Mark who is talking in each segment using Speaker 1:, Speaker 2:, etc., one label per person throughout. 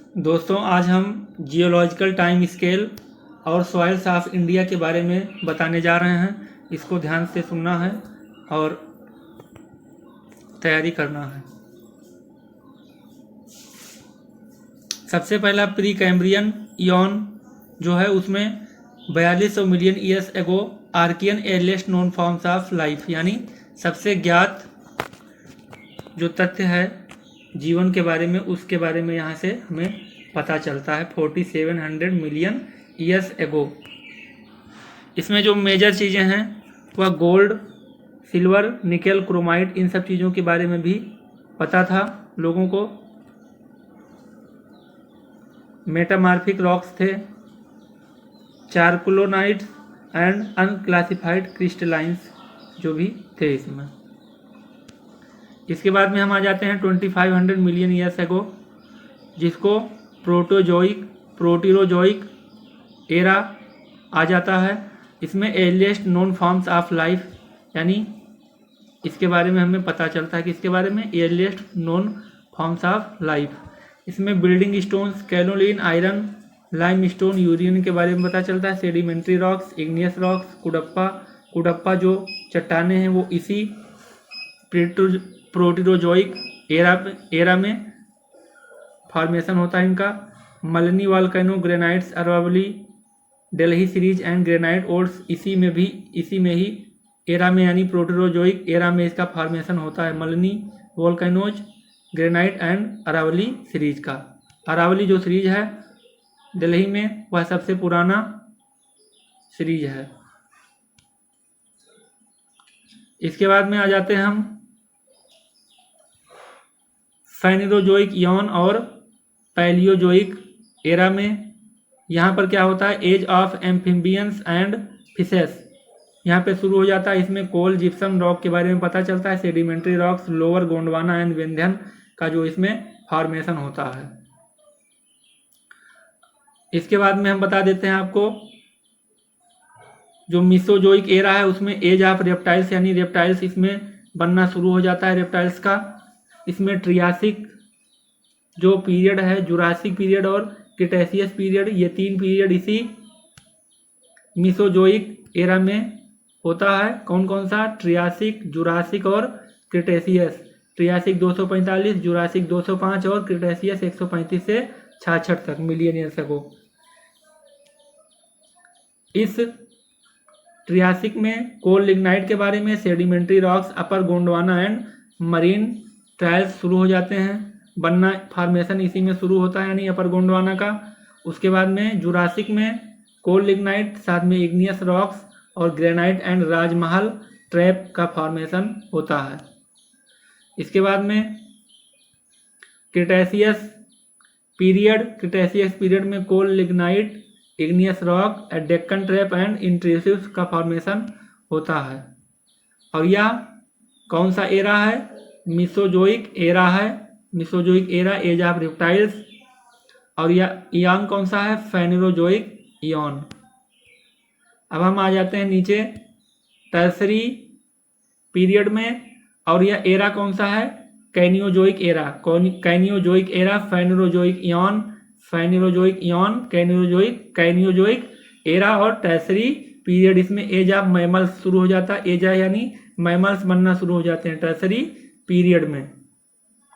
Speaker 1: दोस्तों, आज हम जियोलॉजिकल टाइम स्केल और सॉइल्स ऑफ इंडिया के बारे में बताने जा रहे हैं। इसको ध्यान से सुनना है और तैयारी करना है। सबसे पहला प्री कैम्ब्रियन इयॉन जो है उसमें 4200 million years ago Archean earliest known forms of life, यानी सबसे ज्ञात जो तथ्य है जीवन के बारे में उसके बारे में यहाँ से हमें पता चलता है 4700 मिलियन ईयर्स एगो। इसमें जो मेजर चीज़ें हैं वह गोल्ड, सिल्वर, निकेल, क्रोमाइट, इन सब चीज़ों के बारे में भी पता था लोगों को। मेटामॉर्फिक रॉक्स थे, चारकोलोनाइट्स एंड अनक्लासिफाइड क्रिस्टलाइंस जो भी थे इसमें। इसके बाद में हम आ जाते हैं 2500 मिलियन ईयर्स एगो, जिसको प्रोटोजोइक प्रोटीरोजोइक एरा आ जाता है। इसमें एर्लिएस्ट नोन फॉर्म्स ऑफ लाइफ, यानी इसके बारे में हमें पता चलता है कि इसके बारे में earliest known forms of life. इसमें building stones, kaolin, iron, limestone, uranium के बारे में पता चलता है। Sedimentary rocks, igneous rocks, Cuddapah जो चट्टाने हैं वो इसी प्रोटीरोजोइक एरा में फॉर्मेशन होता है इनका। Malani volcano, granites, Aravalli, Delhi series and granite ores इसी में ही एरा में, यानी प्रोटीरोजोइक एरा में इसका फॉर्मेशन होता है। Malani volcanoes, granite and Aravalli series का। अरावली जो सीरीज है दिल्ली में वह सबसे पुराना सीरीज है। इसके बाद में आ जाते हैं हम फेनेरोजोइक इयॉन और पैलियोजोइक एरा में। यहाँ पर क्या होता है, age of amphibians and fishes यहाँ पे शुरू हो जाता है। इसमें कोल, जिप्सम रॉक के बारे में पता चलता है। Sedimentary rocks, lower Gondwana and Vindhyan का जो इसमें फॉर्मेशन होता है। इसके बाद में हम बता देते हैं आपको जो मिसोजोइक एरा है उसमें एज ऑफ रेप्टाइल्स, यानी रेप्टाइल्स इसमें बनना शुरू हो जाता है रेप्टाइल्स का। इसमें ट्रियासिक जो पीरियड है, जुरासिक पीरियड और क्रिटेशियस पीरियड, ये तीन पीरियड इसी मिसोजोइक एरा में होता है। कौन कौन सा, ट्रियासिक, जुरासिक और क्रिटेशियस। ट्रियासिक 245, जुरासिक 205 और क्रिटेशियस 135 से 66 तक मिलियन ईयर्स अगो। इस ट्रियासिक में कोल लिग्नाइट के बारे में, sedimentary rocks, upper Gondwana and marine trials शुरू हो जाते हैं बनना। फॉर्मेशन इसी में शुरू होता है, यानी अपर गोंडवाना का। उसके बाद में जुरासिक में कोल लिग्नाइट, साथ में इग्नियस रॉक्स और ग्रेनाइट एंड राजमहल ट्रैप का फॉर्मेशन होता है। इसके बाद में क्रिटेशियस पीरियड में coal lignite, igneous rock, Deccan trap and intrusives का फॉर्मेशन होता है। और यह कौन सा एरा है, मिसोजोइक एरा है। Mesozoic era, age of reptiles. और यह इयॉन कौन सा है, फेनेरोजोइक इयॉन। अब हम आ जाते हैं नीचे टर्सरी पीरियड में, और यह एरा कौन सा है, कैनियोजोइक एरा। कैनियोजोइक एरा, फेनेरोजोइक इयॉन, कैनियोजोइक एरा और टर्सरी पीरियड। इसमें एज ऑफ मैमल्स शुरू हो जाता है। एज यानी मैमल्स बनना शुरू हो जाते हैं टर्सरी पीरियड में,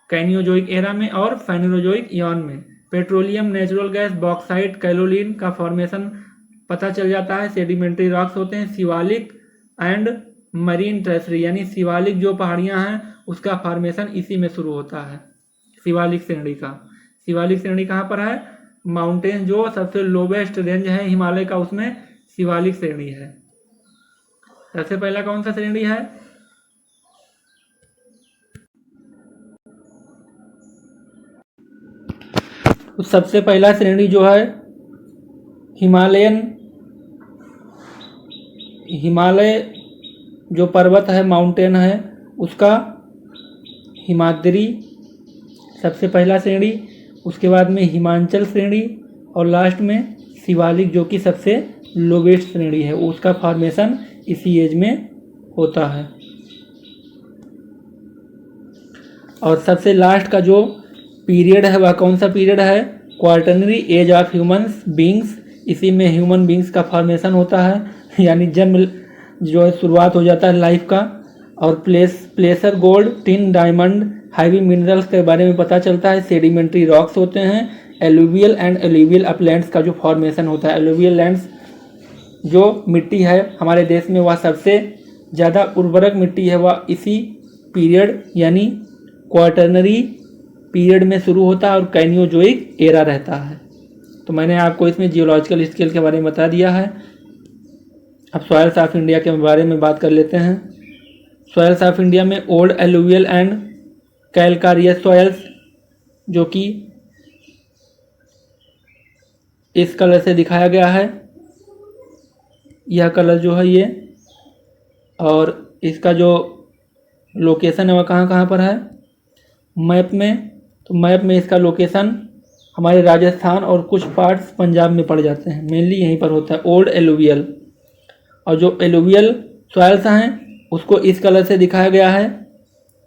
Speaker 1: कैनियोजोइक एरा में और फेनेरोजोइक इयॉन में। पेट्रोलियम, नेचुरल गैस, बॉक्साइट, कैलोलिन का फॉर्मेशन पता चल जाता है। सेडिमेंट्री रॉक्स होते हैं। शिवालिक एंड मरीन टर्सरी, यानी शिवालिक जो पहाड़ियाँ हैं उसका फॉर्मेशन इसी में शुरू होता है, शिवालिक श्रेणी का। शिवालिक श्रेणी कहाँ पर है, माउंटेन जो सबसे लोवेस्ट रेंज है हिमालय का, उसमें शिवालिक श्रेणी है। सबसे पहला कौन सा श्रेणी है, सबसे पहला श्रेणी जो है हिमालय जो पर्वत है, माउंटेन है, उसका हिमाद्री सबसे पहला श्रेणी। उसके बाद में हिमाचल श्रेणी और लास्ट में शिवालिक जो कि सबसे लोवेस्ट श्रेणी है, उसका फॉर्मेशन इसी एज में होता है। और सबसे लास्ट का जो पीरियड है वह कौन सा पीरियड है, Quaternary age of humans beings, इसी में ह्यूमन बींग्स का फॉर्मेशन होता है, यानी जन्म जो है शुरुआत हो जाता है लाइफ का। और placer gold, tin, diamond, heavy minerals के बारे में पता चलता है। सेडिमेंट्री रॉक्स होते हैं। एलुवियल एंड एलुवियल अपलैंड्स का जो फॉर्मेशन होता है, एलुवियल लैंड्स जो मिट्टी है हमारे देश में वह सबसे ज़्यादा उर्वरक मिट्टी है, वह इसी पीरियड यानी क्वार्टरनरी पीरियड में शुरू होता है और कैनियोजोइक एरा रहता है। तो मैंने आपको इसमें जियोलॉजिकल स्केल के बारे में बता दिया है। अब सॉइल्स ऑफ इंडिया के बारे में बात कर लेते हैं। सॉइल्स ऑफ इंडिया में ओल्ड एलुवियल एंड कैलकारियस सॉइल्स, जो कि इस कलर से दिखाया गया है, यह कलर जो है ये, और इसका जो लोकेशन है वह कहाँ कहाँ पर है मैप में। तो मैप में इसका लोकेशन हमारे राजस्थान और कुछ पार्ट्स पंजाब में पड़ जाते हैं, मेनली यहीं पर होता है ओल्ड एलुवियल। और जो एलुवियल सॉइल्स हैं उसको इस कलर से दिखाया गया है,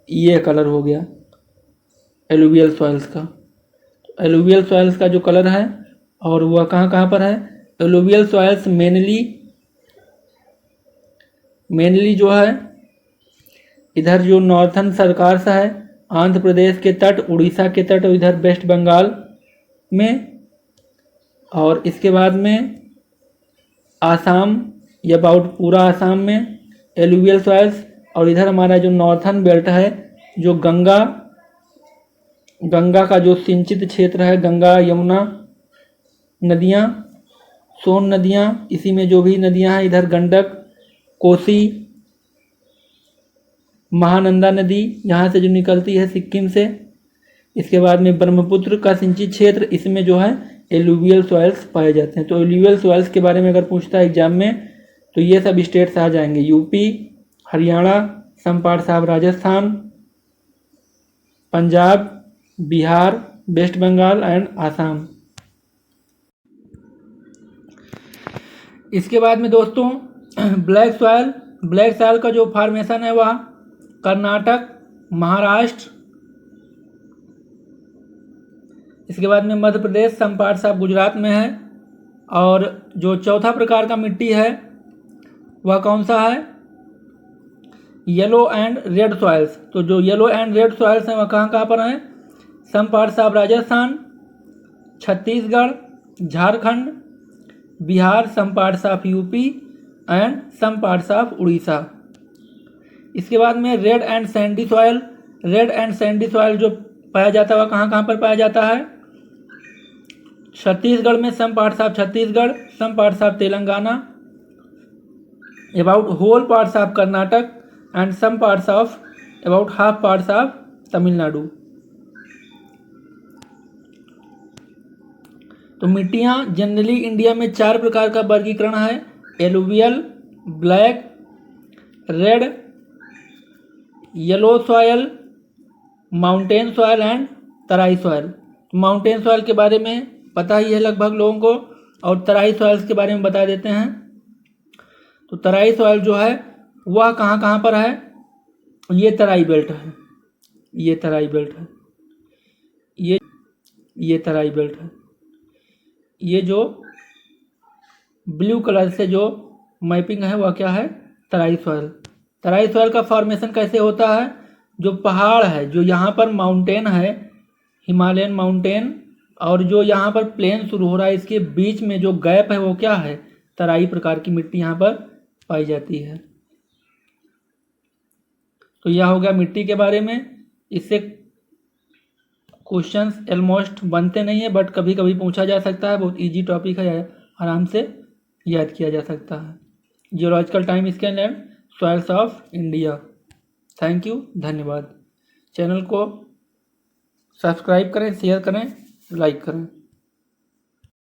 Speaker 1: ये कलर हो गया एलुवियल सॉइल्स का। एलुवियल सॉइल्स का जो कलर है और वह कहाँ कहाँ पर है, एलुवियल सॉइल्स मेनली जो है इधर जो नॉर्थन सरकार सा है, आंध्र प्रदेश के तट, उड़ीसा के तट और इधर वेस्ट बंगाल में, और इसके बाद में आसाम या अबाउट पूरा आसाम में एलुवियल सॉइल्स। और इधर हमारा जो नॉर्थन बेल्ट है, जो गंगा का जो सिंचित क्षेत्र है, गंगा यमुना नदियाँ, सोन नदियाँ, इसी में जो भी नदियाँ हैं, इधर गंडक, कोसी, महानंदा नदी यहाँ से जो निकलती है सिक्किम से, इसके बाद में ब्रह्मपुत्र का सिंचित क्षेत्र, इसमें जो है एलुवियल सॉइल्स पाए जाते हैं। तो एलुवियल सॉइल्स के बारे में अगर पूछता है एग्जाम में तो ये सब स्टेट्स आ जाएंगे, UP, Haryana, some parts of Rajasthan, Punjab, Bihar, West Bengal and Assam. इसके बाद में दोस्तों ब्लैक सॉइल का जो फॉर्मेशन है वह कर्नाटक, महाराष्ट्र, इसके बाद में मध्य प्रदेश, सम पार्ट्स ऑफ गुजरात में है। और जो चौथा प्रकार का मिट्टी है वह कौन सा है, येलो एंड रेड सॉइल्स। तो जो येलो एंड रेड सॉइल्स हैं वह कहाँ कहाँ पर हैं, some parts of Rajasthan, Chhattisgarh, Jharkhand, Bihar, some parts of UP and some parts of Orissa. इसके बाद में रेड एंड सैंडी सॉइल जो पाया जाता है वह कहाँ कहाँ पर पाया जाता है, छत्तीसगढ़ में, some parts of Chhattisgarh, some parts of Telangana, about whole parts of Karnataka and some parts of about half parts of Tamil Nadu. तो मिट्टियाँ जनरली इंडिया में 4 प्रकार का वर्गीकरण है, alluvial, black, red, yellow soil, mountain soil and Terai soil. तो माउंटेन सॉयल के बारे में पता ही है लगभग लोगों को, और तराई सॉयल्स के बारे में बता देते हैं। तो तराई सॉयल जो है वह कहाँ कहाँ पर है, ये तराई बेल्ट है, ये तराई बेल्ट है, ये तराई बेल्ट है। ये जो ब्लू कलर से जो मैपिंग है वह क्या है, तराई सॉयल। तराई सॉयल का फॉर्मेशन कैसे होता है, जो पहाड़ है, जो यहाँ पर माउंटेन है, हिमालयन माउंटेन, और जो यहाँ पर प्लेन शुरू हो रहा है, इसके बीच में जो गैप है वो क्या है, तराई प्रकार की मिट्टी यहाँ पर पाई जाती है। तो यह हो गया मिट्टी के बारे में। इससे क्वेश्चंस ऑलमोस्ट बनते नहीं है, बट कभी कभी पूछा जा सकता है, बहुत इजी टॉपिक है, आराम से याद किया जा सकता है। Geological time scale and soils of India. Thank you, धन्यवाद। चैनल को सब्सक्राइब करें, शेयर करें, लाइक करें।